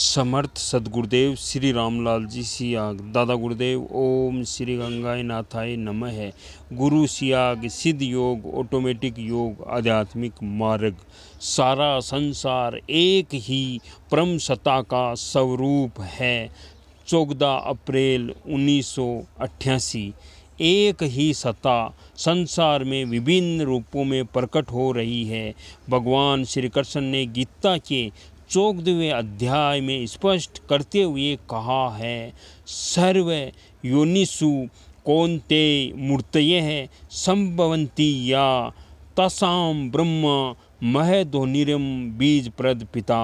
समर्थ सदगुरुदेव श्री रामलाल जी सियाग। दादा गुरुदेव ओम श्री गंगाय नाथाय नमः है। गुरु सियाग सिद्ध योग, ऑटोमेटिक योग, आध्यात्मिक मार्ग। सारा संसार एक ही परम सत्ता का स्वरूप है। 14 अप्रैल 1988। एक ही सत्ता संसार में विभिन्न रूपों में प्रकट हो रही है। भगवान श्री कृष्ण ने गीता के 14वें अध्याय में स्पष्ट करते हुए कहा है, सर्व योनिषु कौन्ते मूर्तयः संभवन्ति या तसाम ब्रह्म महध्वनिरम बीज प्रद पिता।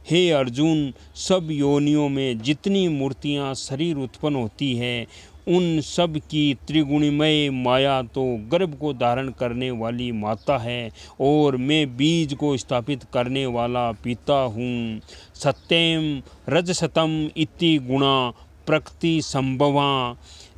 हे अर्जुन, सब योनियों में जितनी मूर्तियां शरीर उत्पन्न होती है, उन सब की त्रिगुणमय माया तो गर्भ को धारण करने वाली माता है और मैं बीज को स्थापित करने वाला पिता हूँ। सत्यम रजसतम इति गुणा प्रकृति संभवा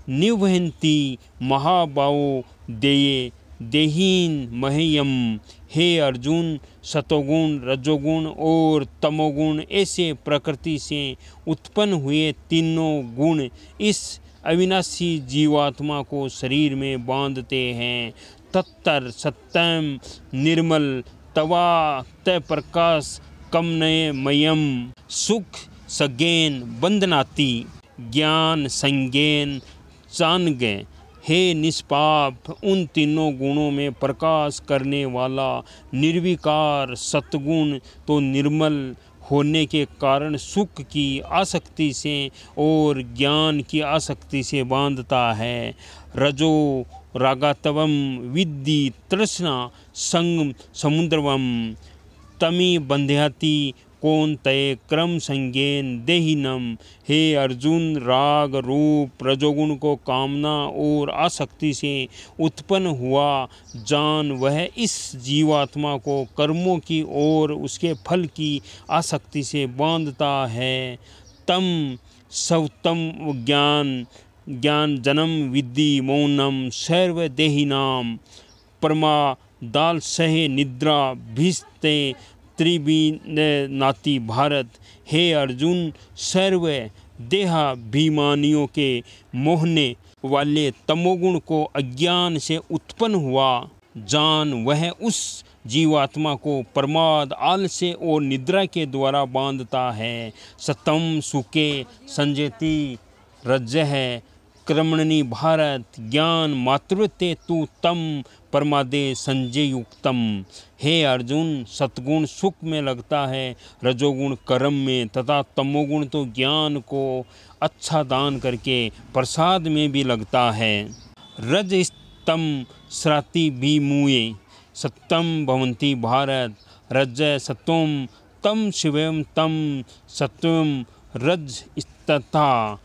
निवहन्ति महाभावो देये देहीन मह्यम। हे अर्जुन, सतोगुण, रजोगुण और तमोगुण ऐसे प्रकृति से उत्पन्न हुए तीनों गुण इस अविनाशी जीवात्मा को शरीर में बांधते हैं। तत्तर सत्यम निर्मल तवा तय प्रकाश कमनय मयम सुख सगेन बंधनाति ज्ञान संज्ञेन चानगे। हे निष्पाप, उन तीनों गुणों में प्रकाश करने वाला निर्विकार सतगुण तो निर्मल होने के कारण सुख की आसक्ति से और ज्ञान की आसक्ति से बांधता है। रजो रागातवम विद्धि तृष्णा संग समुद्रवम तमी बंध्याति कौन तय क्रम संज्ञेन देहिनम। हे अर्जुन, राग रूप रजोगुण को कामना और आसक्ति से उत्पन्न हुआ जान वह इस जीवात्मा को कर्मों की और उसके फल की आसक्ति से बांधता है। तम सवतम ज्ञान जन्म विद्धि मौनम सर्वदेहिनाम परमादाल सहे निद्रा भिस्ते त्रिविनाति भारत। हे अर्जुन, सर्व देहाभिमानियों के मोहने वाले तमोगुण को अज्ञान से उत्पन्न हुआ जान वह उस जीवात्मा को प्रमाद आलस्य और निद्रा के द्वारा बांधता है। सतम सुके संजयति रज्जः क्रमणनि भारत ज्ञान मातृत्वे तु तम प्रमादे संजय युक्तम। हे अर्जुन, सतगुण सुख में लगता है, रजोगुण कर्म में तथा तमोगुण तो ज्ञान को अच्छा दान करके प्रसाद में भी लगता है। रजस्तम श्राति भी मुए सत्यम भवन्ति भारत रज सत्वम तम शिवम तम सत्वम रज तथा।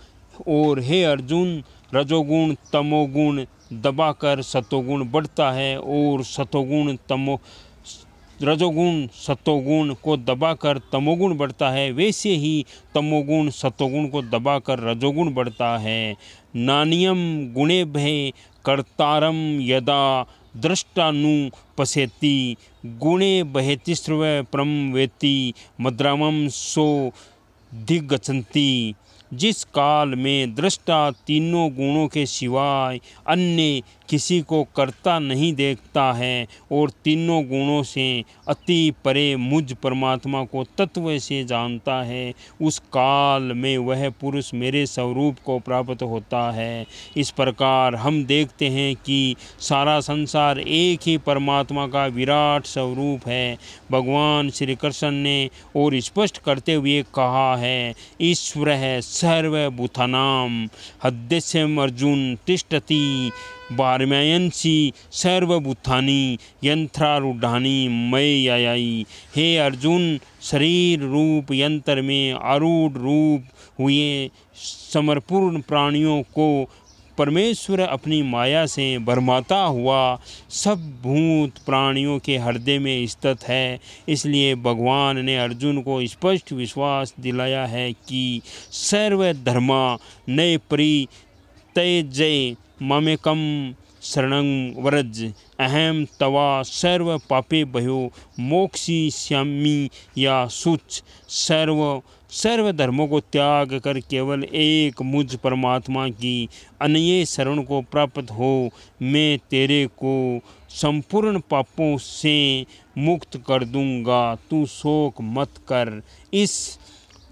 और हे अर्जुन, रजोगुण तमोगुण दबाकर सतोगुण बढ़ता है और रजोगुण सतोगुण को दबाकर तमोगुण बढ़ता है, वैसे ही तमोगुण सतोगुण को दबाकर रजोगुण बढ़ता है। नान्यम गुणे भय कर्तारम यदा दृष्टानु पश्यति गुणे बहेतिस्रव परम वेति मद्रामम सो दिग्गच्छन्ति। जिस काल में दृष्टा तीनों गुणों के सिवाय अन्य किसी को करता नहीं देखता है और तीनों गुणों से अति परे मुझ परमात्मा को तत्व से जानता है, उस काल में वह पुरुष मेरे स्वरूप को प्राप्त होता है। इस प्रकार हम देखते हैं कि सारा संसार एक ही परमात्मा का विराट स्वरूप है। भगवान श्री कृष्ण ने और स्पष्ट करते हुए कहा है, ईश्वर सर्वभूतानां हृदयस्यम अर्जुन तिष्ठति वार्म्यंसि सर्वभूतानि यंत्रारूढ़ानि मय्यायि। हे अर्जुन, शरीर रूप यंत्र में आरूढ़ रूप हुए समर्पूर्ण प्राणियों को परमेश्वर अपनी माया से भरमाता हुआ सब भूत प्राणियों के हृदय में स्थित है। इसलिए भगवान ने अर्जुन को स्पष्ट विश्वास दिलाया है कि सर्वधर्मा नये परित्यज्य मामेकम शरणं व्रज अहम तवा सर्व पापे भयो मोक्षयिष्यामि या शुच। सर्व धर्मों को त्याग कर केवल एक मुझ परमात्मा की अनन्य शरण को प्राप्त हो। मैं तेरे को संपूर्ण पापों से मुक्त कर दूंगा। तू शोक मत कर। इस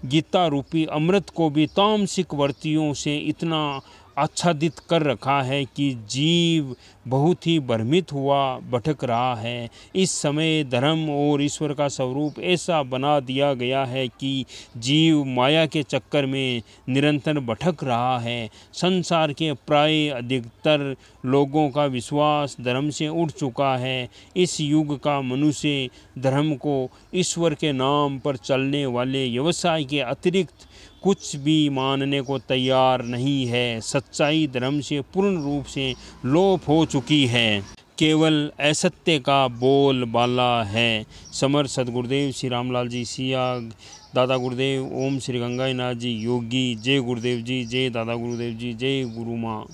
गीता रूपी अमृत को भी तामसिक वर्तियों से इतना आच्छादित कर रखा है कि जीव बहुत ही भ्रमित हुआ भटक रहा है। इस समय धर्म और ईश्वर का स्वरूप ऐसा बना दिया गया है कि जीव माया के चक्कर में निरंतर भटक रहा है। संसार के प्राय अधिकतर लोगों का विश्वास धर्म से उठ चुका है। इस युग का मनुष्य धर्म को ईश्वर के नाम पर चलने वाले व्यवसाय के अतिरिक्त कुछ भी मानने को तैयार नहीं है। सच्चाई धर्म से पूर्ण रूप से लोप हो चुकी है। केवल असत्य का बोलबाला है। समर्थ सद्गुरुदेव श्री रामलाल जी सियाग, दादा गुरुदेव, ओम श्री गंगानाथ जी योगी। जय गुरुदेव जी, जय दादा गुरुदेव जी, जय गुरु माँ।